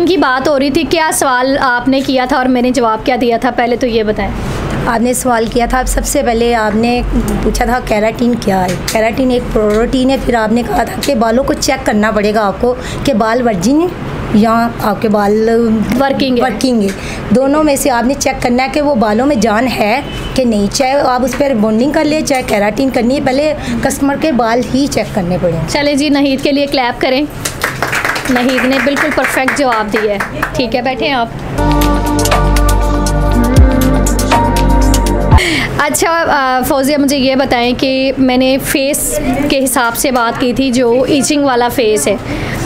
Keratin की बात हो रही थी, क्या सवाल आपने किया था और मैंने जवाब क्या दिया था, पहले तो ये बताएं। आपने सवाल किया था, सबसे पहले आपने पूछा था केराटिन क्या है। केराटिन एक प्रोटीन है। फिर आपने कहा था कि बालों को चेक करना पड़ेगा आपको कि बाल वर्जिन है या आपके बाल वर्किंग है। दोनों में से आपने चेक करना है कि वो बालों में जान है कि नहीं। चाहे आप उस पर बॉन्डिंग कर ले, चाहे केराटिन करनी है, पहले कस्टमर के बाल ही चेक करने पड़ेंगे। चले जी, नहीद के लिए क्लैप करें। नहीद ने बिल्कुल परफेक्ट जवाब दिया है। ठीक है, बैठे आप। अच्छा फौजिया, मुझे ये बताएं कि मैंने फेस के हिसाब से बात की थी, जो ईचिंग वाला फेस है,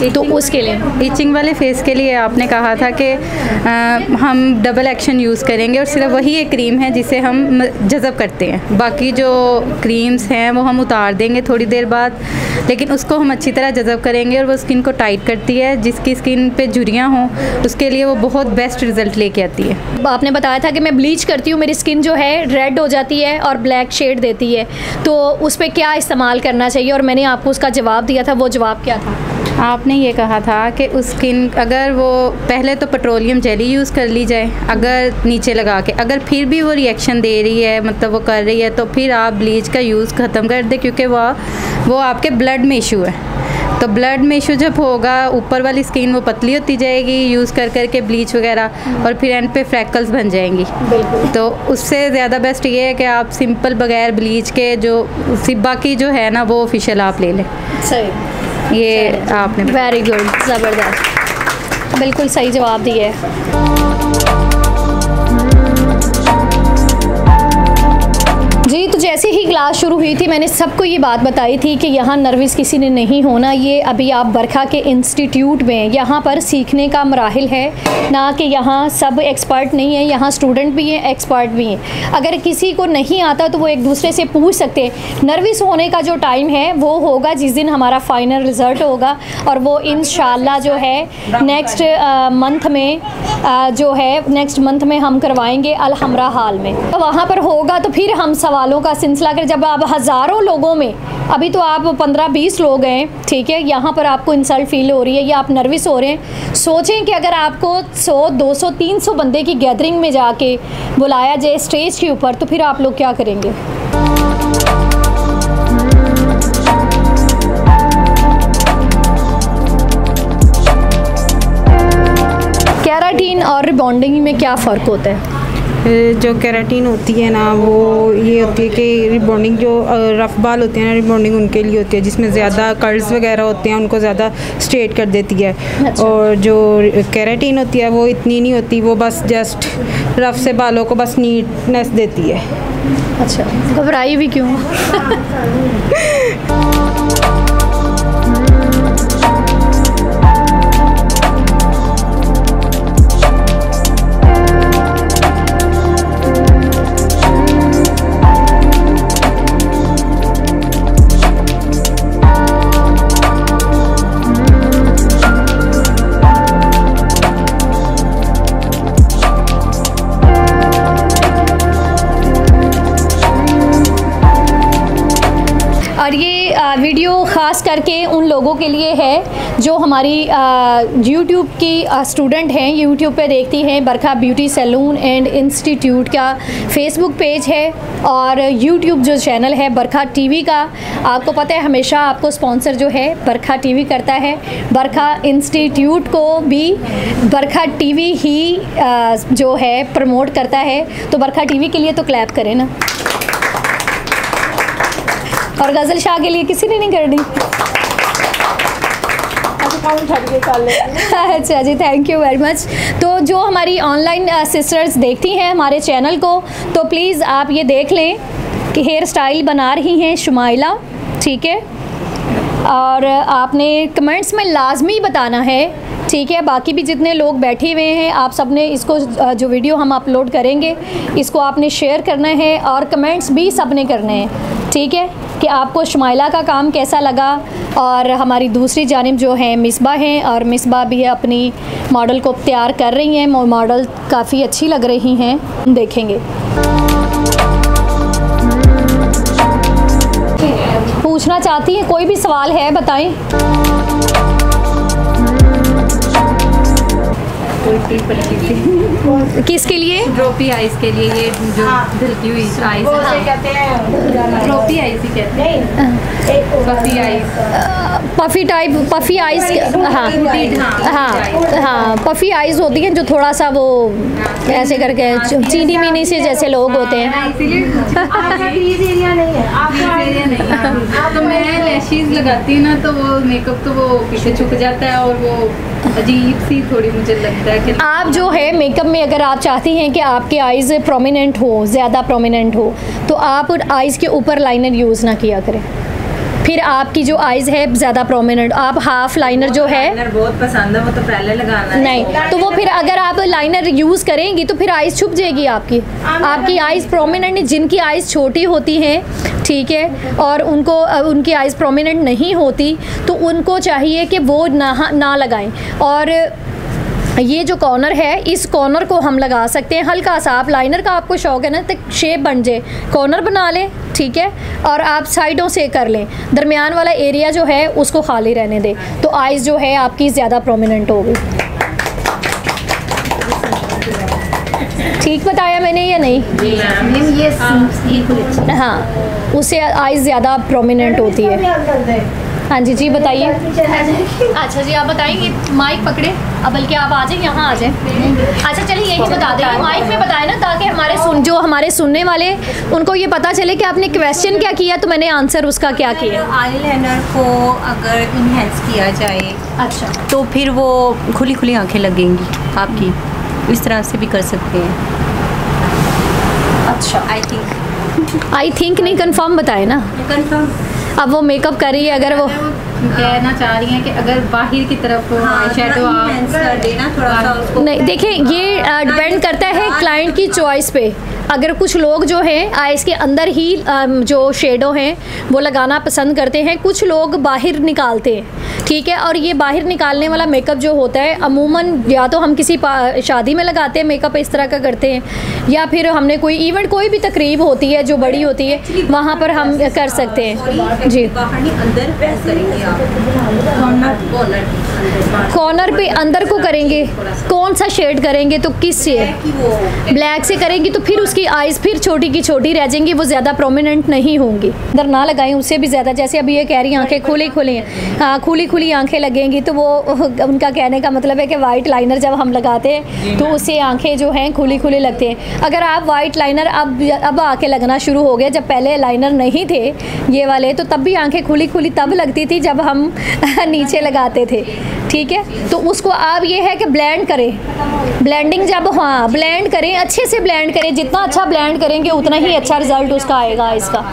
तो उसके लिए ईचिंग वाले फेस के लिए आपने कहा था कि हम डबल एक्शन यूज़ करेंगे और सिर्फ वही एक क्रीम है जिसे हम जज़ब करते हैं। बाकी जो क्रीम्स हैं वो हम उतार देंगे थोड़ी देर बाद, लेकिन उसको हम अच्छी तरह जज़ब करेंगे और वो स्किन को टाइट करती है। जिसकी स्किन पे झुर्रियाँ हों उसके लिए वो बहुत बेस्ट रिज़ल्ट लेके आती है। आपने बताया था कि मैं ब्लीच करती हूँ, मेरी स्किन जो है रेड हो जाती है और ब्लैक शेड देती है, तो उस पर क्या इस्तेमाल करना चाहिए, और मैंने आपको उसका जवाब दिया था। वो जवाब क्या था? आपने ये कहा था कि उस स्किन अगर वो पहले तो पेट्रोलियम जेली यूज़ कर ली जाए, अगर नीचे लगा के, अगर फिर भी वो रिएक्शन दे रही है, मतलब वो कर रही है, तो फिर आप ब्लीच का यूज़ ख़त्म कर दें, क्योंकि वो आपके ब्लड में इशू है। तो ब्लड में इशू जब होगा, ऊपर वाली स्किन वो पतली होती जाएगी यूज़ कर के ब्लीच वगैरह, और फिर एंड पे फ्रैकल्स बन जाएंगी। तो उससे ज़्यादा बेस्ट ये है कि आप सिंपल बगैर ब्लीच के जो बाकी जो है ना वो फेशियल आप ले लें। सही, ये आपने वेरी गुड, ज़बरदस्त, बिल्कुल सही जवाब दिया है। जी, तो जैसे ही क्लास शुरू हुई थी मैंने सबको ये बात बताई थी कि यहाँ नर्वस किसी ने नहीं होना। ये अभी आप बरखा के इंस्टीट्यूट में, यहाँ पर सीखने का मराहिल है ना, कि यहाँ सब एक्सपर्ट नहीं है, यहाँ स्टूडेंट भी हैं, एक्सपर्ट भी हैं। अगर किसी को नहीं आता तो वो एक दूसरे से पूछ सकते हैं। नर्वस होने का जो टाइम है वो होगा जिस दिन हमारा फाइनल रिज़ल्ट होगा, और वो इंशाल्लाह जो है नेक्स्ट मंथ में नेक्स्ट मंथ में हम करवाएंगे अलहमरा हॉल में। तो वहाँ पर होगा तो फिर हम सवालों का सिलसिला कर, जब आप हज़ारों लोगों में, अभी तो आप 15-20 लोग हैं, ठीक है, यहाँ पर आपको इंसल्ट फील हो रही है या आप नर्वस हो रहे हैं। सोचें कि अगर आपको 100, 200, 300 बंदे की गैदरिंग में जाके बुलाया जाए स्टेज के ऊपर, तो फिर आप लोग क्या करेंगे? केराटिन और रिबॉन्डिंग में क्या फ़र्क होता है? जो केराटिन होती है ना, वो ये होती है कि रिबॉन्डिंग जो रफ बाल होते हैं ना, रिबॉन्डिंग उनके लिए होती है जिसमें ज़्यादा कर्ल्स वगैरह होते हैं, उनको ज़्यादा स्ट्रेट कर देती है। अच्छा। और जो केराटिन होती है वो इतनी नहीं होती, वो बस जस्ट रफ से बालों को बस नीटनेस देती है। अच्छा, घबराई भी क्यों? और ये वीडियो ख़ास करके उन लोगों के लिए है जो हमारी यूट्यूब की स्टूडेंट हैं, यूट्यूब पे देखती हैं। बरखा ब्यूटी सैलून एंड इंस्टीट्यूट का फेसबुक पेज है और यूट्यूब जो चैनल है बरखा टीवी का, आपको पता है हमेशा आपको स्पॉन्सर जो है बरखा टीवी करता है। बरखा इंस्टीट्यूट को भी बरखा टीवी ही जो है प्रमोट करता है, तो बरखा टीवी के लिए तो क्लैप करें ना। और गज़ल शाह के लिए किसी ने नहीं करनी? अच्छा जी, थैंक यू वेरी मच। तो जो हमारी ऑनलाइन सिस्टर्स देखती हैं हमारे चैनल को, तो प्लीज़ आप ये देख लें कि हेयर स्टाइल बना रही हैं शुमाइला, ठीक है, और आपने कमेंट्स में लाजमी बताना है, ठीक है। बाकी भी जितने लोग बैठे हुए हैं, आप सब ने इसको जो वीडियो हम अपलोड करेंगे इसको आपने शेयर करना है और कमेंट्स भी सब ने करने हैं, ठीक है, कि आपको शुमाइला का काम कैसा लगा। और हमारी दूसरी जानिब जो है मिसबा हैं, और मिसबा भी अपनी मॉडल को तैयार कर रही हैं, मॉडल काफ़ी अच्छी लग रही हैं, देखेंगे। पूछना चाहती हैं, कोई भी सवाल है बताएं। उल्टी पलटी सी। किसके लिए? ड्रॉपी आइज के लिए, ये जो ढलकी हुई आइज ड्रॉपी आइज ही कहते हैं, puffy eyes, puffy type, puffy eyes. हाँ हाँ हाँ, पफी आइज होती हैं जो थोड़ा सा वो ऐसे करके चीनी मीनी से जैसे लोग होते हैं। तो मैं लैशेस लगाती हूँ ना, तो वो मेकअप तो वो पीछे झुक जाता है और वो अजीब सी थोड़ी मुझे लगता है कि आप जो है मेकअप में अगर आप चाहती हैं कि आपके आइज़ प्रोमिनेंट हो, ज़्यादा प्रोमिनेंट हो, तो आप आइज़ के ऊपर लाइनर यूज़ ना किया करें। फिर आपकी जो आइज़ है ज़्यादा प्रोमिनेंट, आप हाफ लाइनर जो है बहुत पसंद है, वो तो पहले लगाना है। नहीं, तो वो फिर अगर आप लाइनर यूज़ करेंगी तो फिर आइज़ छुप जाएगी आपकी आइज़ प्रोमिनेंट। जिनकी आइज़ छोटी होती हैं, ठीक है, और उनकी आइज़ प्रोमिनेंट नहीं होती, तो उनको चाहिए कि वो ना लगाएं। और ये जो कॉर्नर है, इस कॉर्नर को हम लगा सकते हैं हल्का सा। आप लाइनर का आपको शौक है ना, तो शेप बन जाए, कॉर्नर बना लें, ठीक है, और आप साइडों से कर लें, दरमियान वाला एरिया जो है उसको खाली रहने दें, तो आइज़ जो है आपकी ज़्यादा प्रोमिनेंट होगी। ठीक बताया मैंने या नहीं? हाँ, उससे आइज़ ज़्यादा प्रोमिनेंट होती है। हाँ जी जी बताइए। अच्छा जी, आप बताएंगे, माइक पकड़े, अब बल्कि आप आ जाए, यहाँ आ जाए। अच्छा चलिए यही बता दें, माइक में बताएं ना, ताकि हमारे सुनने वाले उनको ये पता चले कि आपने क्वेश्चन क्या किया, तो मैंने आंसर उसका क्या किया। आईलाइनर को अगर इनहेंस किया जाए, अच्छा, तो फिर वो खुली खुली आंखें लगेंगी आपकी, इस तरह से भी कर सकते हैं। अच्छा, आई थिंक नहीं, कंफर्म बताए ना। कंफर्म। अब वो मेकअप कर रही है, अगर वो कहना चाह रही हैं कि अगर बाहर की तरफ शैडो कर देना थोड़ा सा उसको। नहीं, देखें, ये डिपेंड करता है क्लाइंट की चॉइस पे। अगर कुछ लोग जो हैं आइज़ के अंदर ही जो शेडो हैं वो लगाना पसंद करते हैं, कुछ लोग बाहर निकालते हैं, ठीक है। और ये बाहर निकालने वाला मेकअप जो होता है, अमूमन या तो हम किसी शादी में लगाते हैं, मेकअप इस तरह का करते हैं, या फिर हमने कोई इवेंट, कोई भी तकरीब होती है जो बड़ी होती है, वहाँ पर हम कर सकते हैं जी। कॉर्नर पे अंदर को करेंगे, कौन सा शेड करेंगे, तो किस से? ब्लैक से करेंगी तो फिर उसकी आइज़ फिर छोटी की छोटी रह जाएंगी, वो ज़्यादा प्रोमिनेंट नहीं होंगी। अंदर ना लगाएं, उससे भी ज़्यादा, जैसे अभी ये कह रही आंखें खुली खुली हैं, हाँ खुली खुली आंखें लगेंगी, तो वो उनका कहने का मतलब है कि वाइट लाइनर जब हम लगाते हैं तो उससे आंखें जो हैं खुली खुली लगती हैं। अगर आप वाइट लाइनर अब आके लगना शुरू हो गया, जब पहले लाइनर नहीं थे ये वाले, तो तब भी आंखें खुली खुली तब लगती थी जब हम नीचे लगाते थे, ठीक है। तो उसको आप ये है कि ब्लेंड करें, ब्लेंडिंग जब, हाँ ब्लेंड करें, अच्छे से ब्लेंड करें, जितना अच्छा ब्लेंड करेंगे उतना ही अच्छा रिजल्ट उसका आएगा इसका।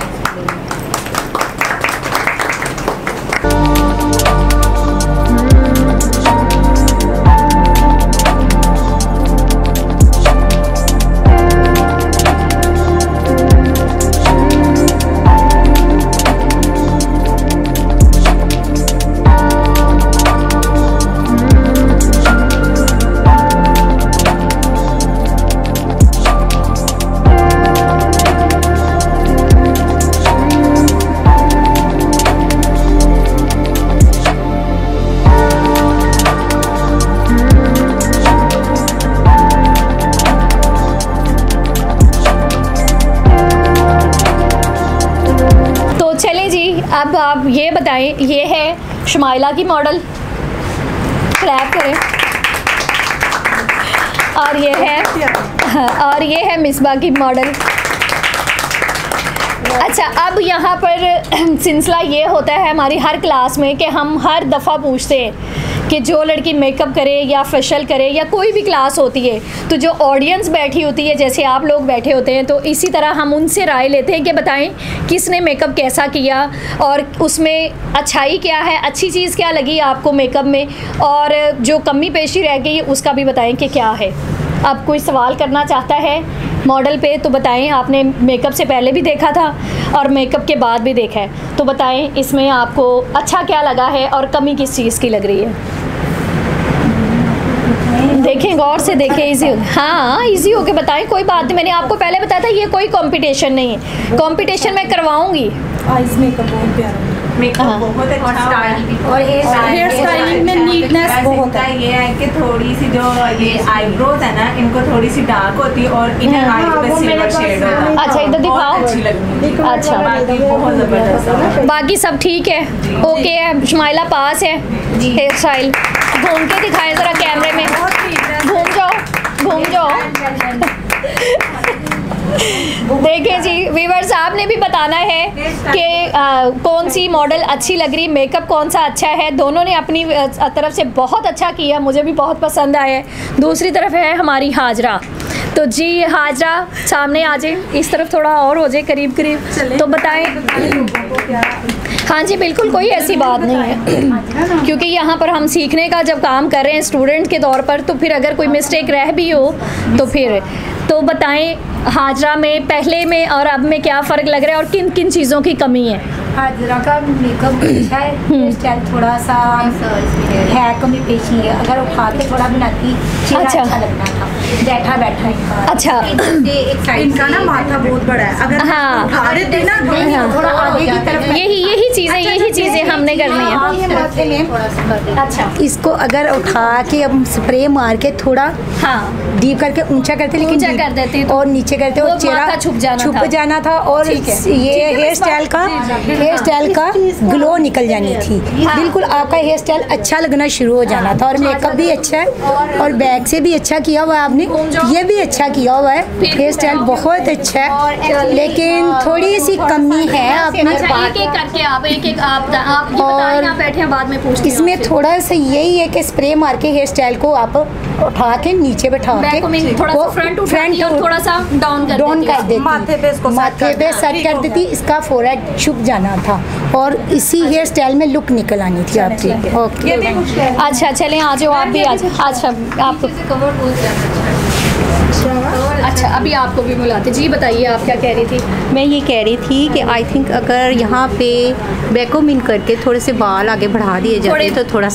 अब आप ये बताएं, ये है शमाइला की मॉडल, क्लैप करें, और ये है मिसबा की मॉडल। अच्छा, अब यहाँ पर सिलसिला ये होता है हमारी हर क्लास में कि हम हर दफ़ा पूछते हैं कि जो लड़की मेकअप करे या फेशियल करे या कोई भी क्लास होती है, तो जो ऑडियंस बैठी होती है, जैसे आप लोग बैठे होते हैं, तो इसी तरह हम उनसे राय लेते हैं कि बताएं किसने मेकअप कैसा किया और उसमें अच्छाई क्या है, अच्छी चीज़ क्या लगी आपको मेकअप में, और जो कमी पेशी रह गई उसका भी बताएं कि क्या है। अब कोई सवाल करना चाहता है मॉडल पे तो बताएं, आपने मेकअप से पहले भी देखा था और मेकअप के बाद भी देखा है, तो बताएं इसमें आपको अच्छा क्या लगा है और कमी किस चीज़ की लग रही है। देखें, गौर से देखें, इजी, हाँ इजी होके बताएं, कोई बात नहीं। मैंने आपको पहले बताया था ये कोई कंपटीशन नहीं है, कंपटीशन मैं करवाऊंगी। आइज मेकअप बहुत प्यारा। मेकअप बहुत अच्छा और हेयर स्टाइलिंग में नीटनेस बहुत है। ये है कि थोड़ी सी जो ये आईब्रोज है ना, इनको थोड़ी सी डार्क होती है और इनर आई पे सिल्वर शेड होता है। अच्छा, इधर दिखाओ। अच्छी लगती है। अच्छा, बाकी बहुत जबरदस्त। बाकी सब ठीक है, ओके है, शुमाइला पास है। हेयर स्टाइल घूम के दिखाएं ज़रा कैमरे में, घूम जाओ। देखिए जी वीवर्स, आपने भी बताना है कि कौन सी मॉडल अच्छी लग रही, मेकअप कौन सा अच्छा है। दोनों ने अपनी तरफ से बहुत अच्छा किया, मुझे भी बहुत पसंद आया है। दूसरी तरफ है हमारी हाजरा, तो जी हाजरा सामने आ जाए, इस तरफ थोड़ा और हो जाए करीब तो बताएं। हाँ जी बिल्कुल, कोई ऐसी बात नहीं है, क्योंकि यहाँ पर हम सीखने का जब काम कर रहे हैं स्टूडेंट के तौर पर, तो फिर अगर कोई मिस्टेक रह भी हो तो फिर तो बताएं हाजरा में पहले में और अब में क्या फ़र्क लग रहा है और किन किन चीज़ों की कमी है। हाजरा का मेकअप अच्छा है, हेयर स्टाइल थोड़ा सा है कमी पेशी है। अगर उठा के थोड़ा बनाती चेहरा अच्छा लगना था, बैठा अच्छा, इनका ना माथा बहुत बड़ा है, अगर हाँ उठा देते ना थोड़ा आगे की तरफ, यही चीज़ें हमने करनी है। अच्छा, इसको अगर उठा के अब स्प्रे मार के थोड़ा डीप करके ऊंचा करते, लेकिन कर देते और नीचे करते और चेहरा छुप जाना था और ये हेयर स्टाइल का ग्लो निकल जानी थी। बिल्कुल आपका हेयर स्टाइल अच्छा लगना शुरू हो जाना था। और मेकअप भी अच्छा है और बैक से भी अच्छा किया हुआ है आपने, ये भी अच्छा किया हुआ है, हेयर स्टाइल बहुत अच्छा है, लेकिन थोड़ी सी कमी है इसमें थोड़ा सा यही है कि स्प्रे मार के हेयर स्टाइल को आप उठा के नीचे बैठा के फ्रंट थोड़ा सा डाउन कर देती, माथे पे सेट कर देती, इसका फोरहेड छुप जाना था और इसी हेयर स्टाइल में लुक निकल आनी थी आपकी। ओके, अच्छा चलें आ जाओ आप भी आ जाओ। अच्छा आप अच्छा अभी आपको भी बुलाते। जी बताइए आप क्या कह रही थी। मैं ये कह रही थी कि आई थिंक अगर यहाँ पे बैकोम इन करके थोड़े से बाल आगे बढ़ा दिए जाते तो थोड़ा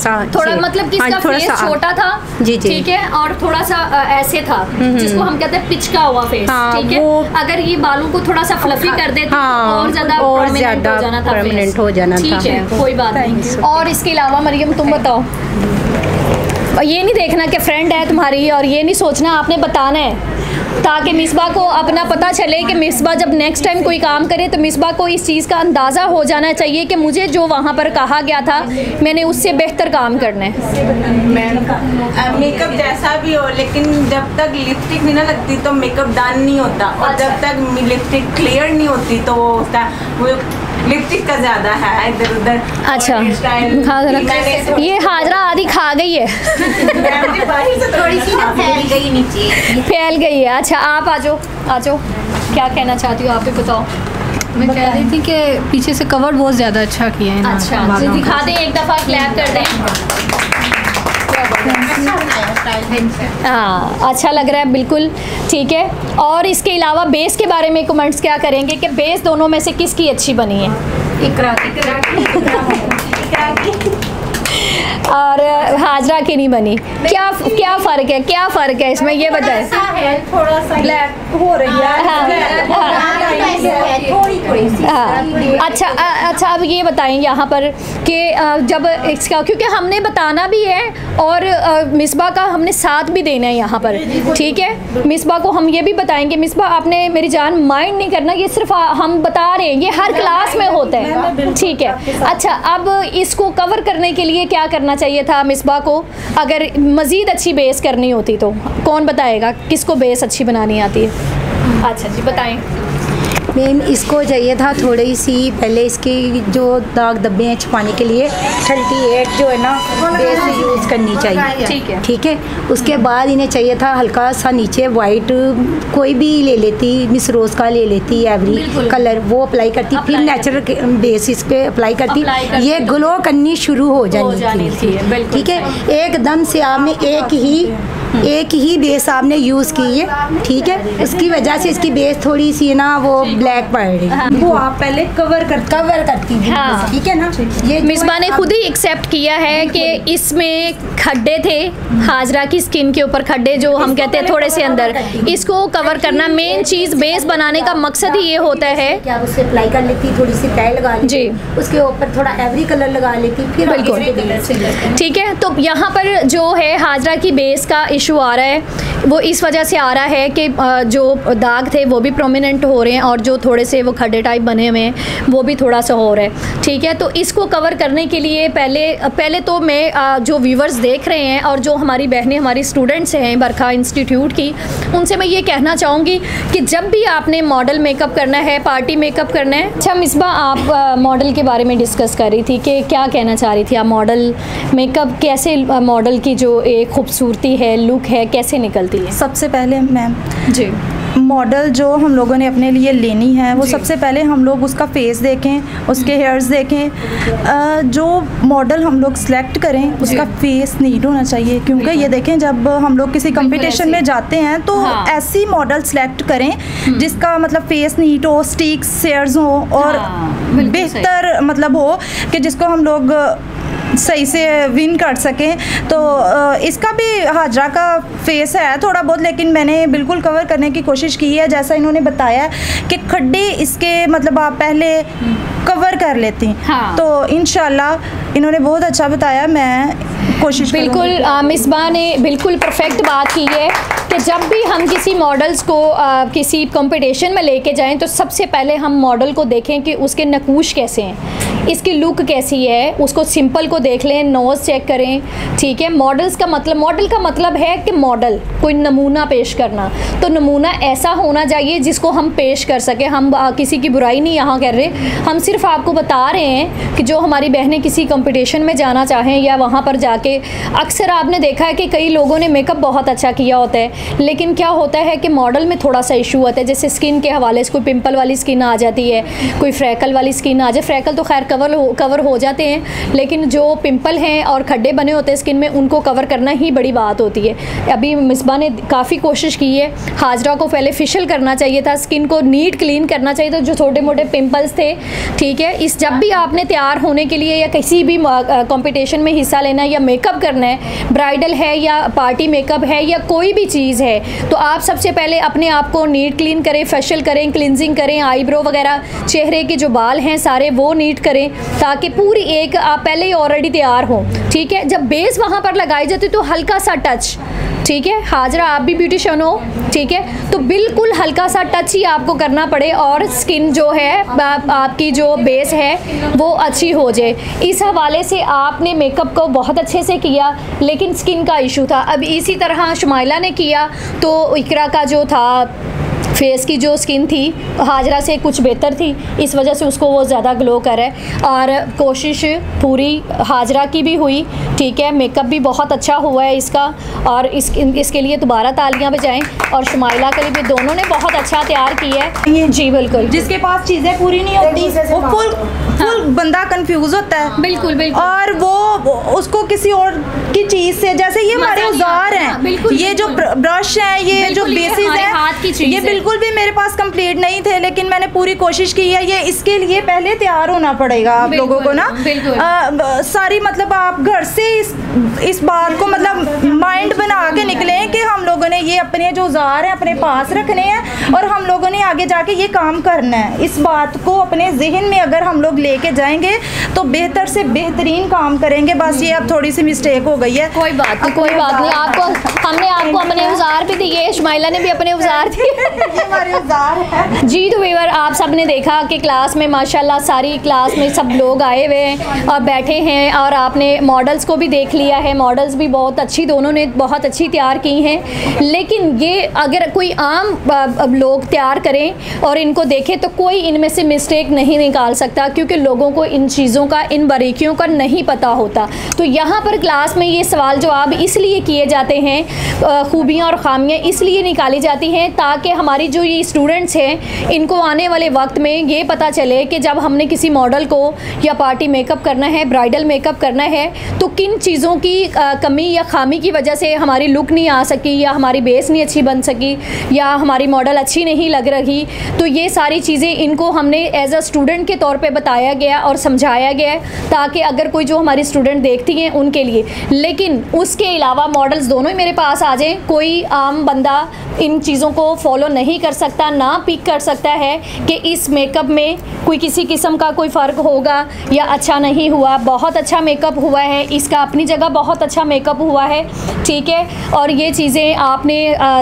मतलब कि इसका फेस छोटा था, जी ठीक है, और थोड़ा सा ऐसे था जिसको हम कहते हैं पिचका हुआ फेस, ठीक है। अगर ये बालों को थोड़ा सा फ्लफी कर देते तो और ज्यादा परमानेंट हो जाना था, ठीक है, कोई बात नहीं। और इसके अलावा मरियम तुम बताओ, ये नहीं देखना कि फ्रेंड है तुम्हारी और ये नहीं सोचना, आपने बताना है ताकि मिसबा को अपना पता चले कि मिसबा जब नेक्स्ट टाइम कोई काम करे तो मिसबा को इस चीज़ का अंदाज़ा हो जाना चाहिए कि मुझे जो वहाँ पर कहा गया था मैंने उससे बेहतर काम करना है। मेकअप जैसा भी हो, लेकिन जब तक लिपस्टिक नहीं ना लगती तो मेकअप डन नहीं होता, और जब तक लिपस्टिक क्लियर नहीं होती तो वो होता वो लिपस्टिक का ज़्यादा है इधर उधर। अच्छा ये हाजरा आदि खा गई है थोड़ी सी ना फैल गई नीचे, फैल गई है। अच्छा आप आ जाओ, क्या कहना चाहती हो आप भी बताओ। मैं कह रही थी कि पीछे से कवर बहुत ज़्यादा अच्छा किया है। अच्छा दिखा दें, एक दफ़ा क्लैप कर दें। हाँ अच्छा लग रहा है, बिल्कुल ठीक है। और इसके अलावा बेस के बारे में कमेंट्स क्या करेंगे कि बेस दोनों में से किसकी अच्छी बनी है। इकरा और हाजरा की नहीं बनी, क्या फ़र्क है इसमें, ये बताएं। थोड़ा सा ब्लैक हो रही है, अच्छा अब ये बताएं यहाँ पर कि जब इसका, क्योंकि हमने बताना भी है और मिसबा का हमने साथ भी देना है यहाँ पर, ठीक है। मिसबा को हम ये भी बताएंगे, मिसबा आपने मेरी जान माइंड नहीं करना, ये सिर्फ हम बता रहे हैं, ये हर क्लास में होता है, ठीक है। अच्छा अब इसको कवर करने के लिए क्या करना चाहिए था मिसबा को, अगर मज़ीद अच्छी बेस करनी होती तो कौन बताएगा किसको बेस अच्छी बनानी आती है। अच्छा जी बताएं। मैम इसको चाहिए था थोड़ी सी पहले इसकी जो दाग धब्बे हैं छुपाने के लिए 38 जो है ना बेस यूज़ करनी चाहिए, ठीक है। उसके बाद इन्हें चाहिए था हल्का सा नीचे वाइट कोई भी ले लेती, मिस रोज़ का ले लेती एवरी कलर, वो अप्लाई करती, फिर नेचुरल बेस इस पर अप्लाई करती, ये ग्लो करनी शुरू हो जानी थी, ठीक है। एकदम से आपने एक ही बेस आपने यूज़ की है, ठीक है। उसकी वजह से इसकी बेस थोड़ी सी ना वो ब्लैक पड़ रही है, वो आप पहले कवर करती थी। हाँ। ठीक है ना, ये मिसबा ने खुद ही एक्सेप्ट किया है कि इसमें खड्डे थे, हाजरा की स्किन के ऊपर खड्डे जो हम कहते हैं थोड़े से अंदर, इसको कवर करना मेन चीज़, बेस बनाने का मकसद ही ये होता है कि आप उससे अप्लाई कर लेती, थोड़ी सी टाइल लगा लेती जी, उसके ऊपर थोड़ा एवरी कलर लगा लेती, फिर बिल्कुल ठीक है। तो यहाँ पर जो है हाजरा की बेस का इशू आ रहा है, वो इस वजह से आ रहा है कि जो दाग थे वो भी प्रोमिनेंट हो रहे हैं और जो थोड़े से वो खड्डे टाइप बने हुए हैं वो भी थोड़ा सा हो रहा है। ठीक है, तो इसको कवर करने के लिए पहले तो मैं जो व्यूवर्स देख रहे हैं और जो हमारी बहनें हमारी स्टूडेंट्स हैं बरखा इंस्टीट्यूट की, उनसे मैं ये कहना चाहूँगी कि जब भी आपने मॉडल मेकअप करना है, पार्टी मेकअप करना है। अच्छा मिसबा, आप मॉडल के बारे में डिस्कस कर रही थी कि क्या कहना चाह रही थी आप, मॉडल मेकअप कैसे, मॉडल की जो एक खूबसूरती है, लुक है, कैसे निकलती है? सबसे पहले मैम जी, मॉडल जो हम लोगों ने अपने लिए लेनी है वो सबसे पहले हम लोग उसका फेस देखें, उसके हेयर्स देखें। जो मॉडल हम लोग सेलेक्ट करें उसका फेस नीट होना चाहिए, क्योंकि ये देखें जब हम लोग किसी कंपटीशन में जाते हैं तो ऐसी मॉडल सेलेक्ट करें जिसका मतलब फेस नीट हो, स्टिक्स हेयर्स हो और बेहतर मतलब हो कि जिसको हम लोग सही से विन कर सकें। तो इसका भी हाजरा का फेस है थोड़ा बहुत, लेकिन मैंने बिल्कुल कवर करने की कोशिश की है जैसा इन्होंने बताया कि खड्डे इसके मतलब आप पहले कवर कर लेती। हाँ। तो इंशाल्लाह इन्होंने बहुत अच्छा बताया, मैं कोशिश बिल्कुल मिसबा ने बिल्कुल परफेक्ट बात की है कि जब भी हम किसी मॉडल्स को किसी कंपटीशन में लेके जाएं तो सबसे पहले हम मॉडल को देखें कि उसके नकूश कैसे हैं, इसकी लुक कैसी है, उसको सिंपल को देख लें, नोज़ चेक करें। ठीक है, मॉडल का मतलब है कि मॉडल कोई नमूना पेश करना, तो नमूना ऐसा होना चाहिए जिसको हम पेश कर सकें। हम किसी की बुराई नहीं यहाँ कर रहे, हम सिर्फ आपको बता रहे हैं कि जो हमारी बहनें किसी कंपटीशन में जाना चाहें या वहाँ पर जाके, अक्सर आपने देखा है कि कई लोगों ने मेकअप बहुत अच्छा किया होता है, लेकिन क्या होता है कि मॉडल में थोड़ा सा इशू होता है, जैसे स्किन के हवाले से कोई पिंपल वाली स्किन आ जाती है, कोई फ्रैकल वाली स्किन आ जाए। फ्रैकल तो खैर कवर हो जाते हैं, लेकिन जो पिंपल हैं और खड्डे बने होते हैं स्किन में, उनको कवर करना ही बड़ी बात होती है। अभी मिसबा ने काफ़ी कोशिश की है, हाजरा को पहले फेशियल करना चाहिए था, स्किन को नीट क्लीन करना चाहिए था, जो छोटे मोटे पिंपल्स थे। ठीक है, इस जब भी आपने तैयार होने के लिए या किसी भी कंपटीशन में हिस्सा लेना है या मेकअप करना है, ब्राइडल है या पार्टी मेकअप है या कोई भी चीज़ है, तो आप सबसे पहले अपने आप को नीट क्लीन करें, फेशियल करें, क्लिनजिंग करें, आईब्रो वगैरह, चेहरे के जो बाल हैं सारे वो नीट करें, ताकि पूरी एक आप पहले ही ऑलरेडी तैयार हो। ठीक है, जब बेस वहाँ पर लगाई जाती तो हल्का सा टच, ठीक है, हाजरा आप भी ब्यूटिशियन हो, ठीक है, तो बिल्कुल हल्का सा टच ही आपको करना पड़े और स्किन जो है आपकी जो बेस है वो अच्छी हो जाए। इस हवाले से आपने मेकअप को बहुत अच्छे से किया, लेकिन स्किन का इशू था। अब इसी तरह शुमाइला ने किया तो इकरा का जो था फेस की जो स्किन थी हाजरा से कुछ बेहतर थी, इस वजह से उसको वो ज़्यादा ग्लो करे और कोशिश पूरी हाजरा की भी हुई। ठीक है, मेकअप भी बहुत अच्छा हुआ है इसका और इसके लिए दोबारा तालियां बजाएं और शुमाइला के लिए भी, दोनों ने बहुत अच्छा तैयार किया है। जी बिल्कुल, जिसके पास चीज़ें पूरी नहीं होती वो फुल बंदा कंफ्यूज होता है। बिल्कुल बिल्कुल, और वो उसको किसी और की चीज़ से, जैसे ये हमारे औजार हैं, ये जो ब्रश है, ये जो बेसिस है, ये बिल्कुल भी मेरे पास कंप्लीट नहीं थे, लेकिन मैंने पूरी कोशिश की है। ये इसके लिए पहले तैयार होना पड़ेगा आप लोगों को ना, सारी मतलब आप घर से इस बात को मतलब माइंड बना के निकलें कि हम लोगों ने ये अपने जो औजार हैं अपने पास रखने हैं और हम लोगों ने आगे जाके ये काम करना है। इस बात को अपने जहन में अगर हम लोग लेके जाएंगे तो बेहतर से बेहतरीन काम करेंगे। बस ये अब थोड़ी सी मिस्टेक हो गई है, कोई बात नहीं, कोई बात नहीं। हमने आपको अपने औजार भी दिए, शुमाइला ने भी अपने औजार दिए, हमारे औजार है। जी तो व्यूअर, आप सब ने देखा कि क्लास में माशाल्लाह सारी क्लास में सब लोग आए हुए हैं और बैठे हैं और आपने मॉडल्स को भी देख लिया है। मॉडल्स भी बहुत अच्छी, दोनों ने बहुत अच्छी तैयार की हैं, लेकिन ये अगर कोई आम लोग तैयार करें और इनको देखें तो कोई इनमें से मिस्टेक नहीं निकाल सकता, क्योंकि लोगों को इन चीज़ों का, इन बारीकियों का नहीं पता होता। तो यहाँ पर क्लास में ये सवाल जवाब इसलिए किए जाते हैं, खूबियाँ और खामियाँ इसलिए निकाली जाती हैं ताकि हमारी जो ये स्टूडेंट्स हैं इनको आने वाले वक्त में ये पता चले कि जब हमने किसी मॉडल को या पार्टी मेकअप करना है, ब्राइडल मेकअप करना है, तो किन चीज़ों की कमी या खामी की वजह से हमारी लुक नहीं आ सकी या हमारी बेस नहीं अच्छी बन सकी या हमारी मॉडल अच्छी नहीं लग रही। तो ये सारी चीज़ें इनको हमने एज अ स्टूडेंट के तौर पे बताया गया और समझाया गया है, ताकि अगर कोई जो हमारी स्टूडेंट देखती हैं उनके लिए। लेकिन उसके अलावा मॉडल्स दोनों ही मेरे पास आ जाएँ, कोई आम बंदा इन चीज़ों को फॉलो नहीं कर सकता, ना पिक कर सकता है कि इस मेकअप में कोई किसी किस्म का कोई फ़र्क होगा या अच्छा नहीं हुआ। बहुत अच्छा मेकअप हुआ है, इसका अपनी जगह बहुत अच्छा मेकअप हुआ है, ठीक है। और ये चीज़ें आपने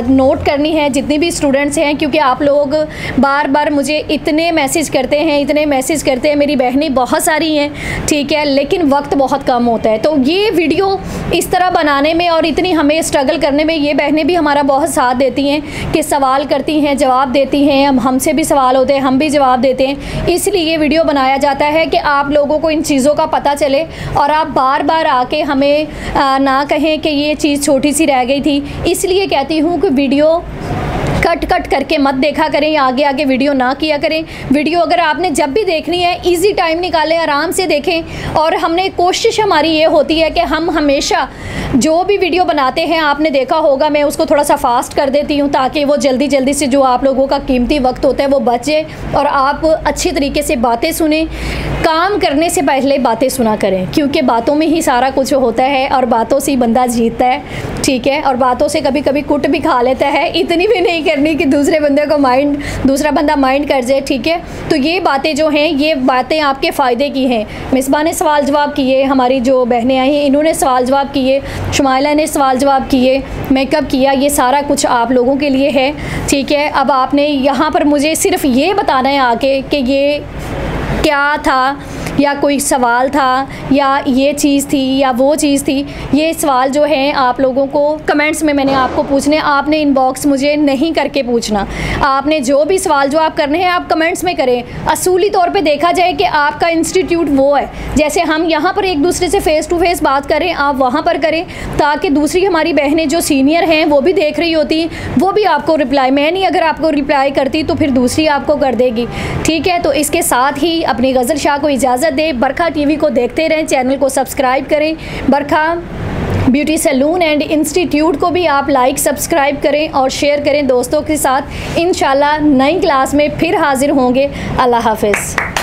नोट करनी है जितनी भी स्टूडेंट्स हैं, क्योंकि आप लोग बार बार मुझे इतने मैसेज करते हैं, मेरी बहनें बहुत सारी हैं, ठीक है, लेकिन वक्त बहुत कम होता है। तो ये वीडियो इस तरह बनाने में और इतनी हमें स्ट्रगल करने में ये बहनें भी हमारा बहुत साथ देती हैं कि सवाल करती हैं, जवाब देती हैं, हमसे भी सवाल होते हैं, हम भी जवाब देते हैं। इसलिए ये वीडियो बनाया जाता है कि आप लोगों को इन चीज़ों का पता चले और आप बार बार आके हमें ना कहें कि ये चीज़ छोटी सी रह गई थी। इसलिए कहती हूँ कि वीडियो कट करके मत देखा करें या आगे आगे वीडियो ना किया करें। वीडियो अगर आपने जब भी देखनी है इजी टाइम निकालें, आराम से देखें। और हमने कोशिश हमारी ये होती है कि हम हमेशा जो भी वीडियो बनाते हैं, आपने देखा होगा मैं उसको थोड़ा सा फास्ट कर देती हूँ ताकि वो जल्दी से जो आप लोगों का कीमती वक्त होता है वो बचे और आप अच्छी तरीके से बातें सुने। काम करने से पहले बातें सुना करें, क्योंकि बातों में ही सारा कुछ होता है और बातों से ही बंदा जीतता है, ठीक है। और बातों से कभी कभी कुट भी खा लेता है, इतनी भी नहीं करनी कि दूसरे बंदे को दूसरा बंदा माइंड कर जाए, ठीक है। तो ये बातें जो हैं, ये बातें आपके फ़ायदे की हैं। मिसबा ने सवाल जवाब किए, हमारी जो बहनें आई हैं इन्होंने सवाल जवाब किए, शुमाइला ने सवाल जवाब किए, मेकअप किया, ये सारा कुछ आप लोगों के लिए है, ठीक है। अब आपने यहाँ पर मुझे सिर्फ ये बताना है आके कि ये क्या था, या कोई सवाल था, या ये चीज़ थी या वो चीज़ थी। ये सवाल जो हैं आप लोगों को कमेंट्स में मैंने आपको पूछने, आपने इनबॉक्स मुझे नहीं करके पूछना। आपने जो भी सवाल जो आप करने हैं आप कमेंट्स में करें। असूली तौर पे देखा जाए कि आपका इंस्टीट्यूट वो है, जैसे हम यहाँ पर एक दूसरे से फ़ेस टू फेस बात करें, आप वहाँ पर करें, ताकि दूसरी हमारी बहनें जो सीनियर हैं वो भी देख रही होती, वो भी आपको रिप्लाई, मैं नहीं अगर आपको रिप्लाई करती तो फिर दूसरी आपको कर देगी, ठीक है। तो इसके साथ ही अपनी गज़ल शाह को इजाज़त दे। बरखा टीवी को देखते रहें, चैनल को सब्सक्राइब करें। बरखा ब्यूटी सैलून एंड इंस्टीट्यूट को भी आप लाइक सब्सक्राइब करें और शेयर करें दोस्तों के साथ। इंशाल्लाह नई क्लास में फिर हाजिर होंगे। अल्लाह हाफ़िज़।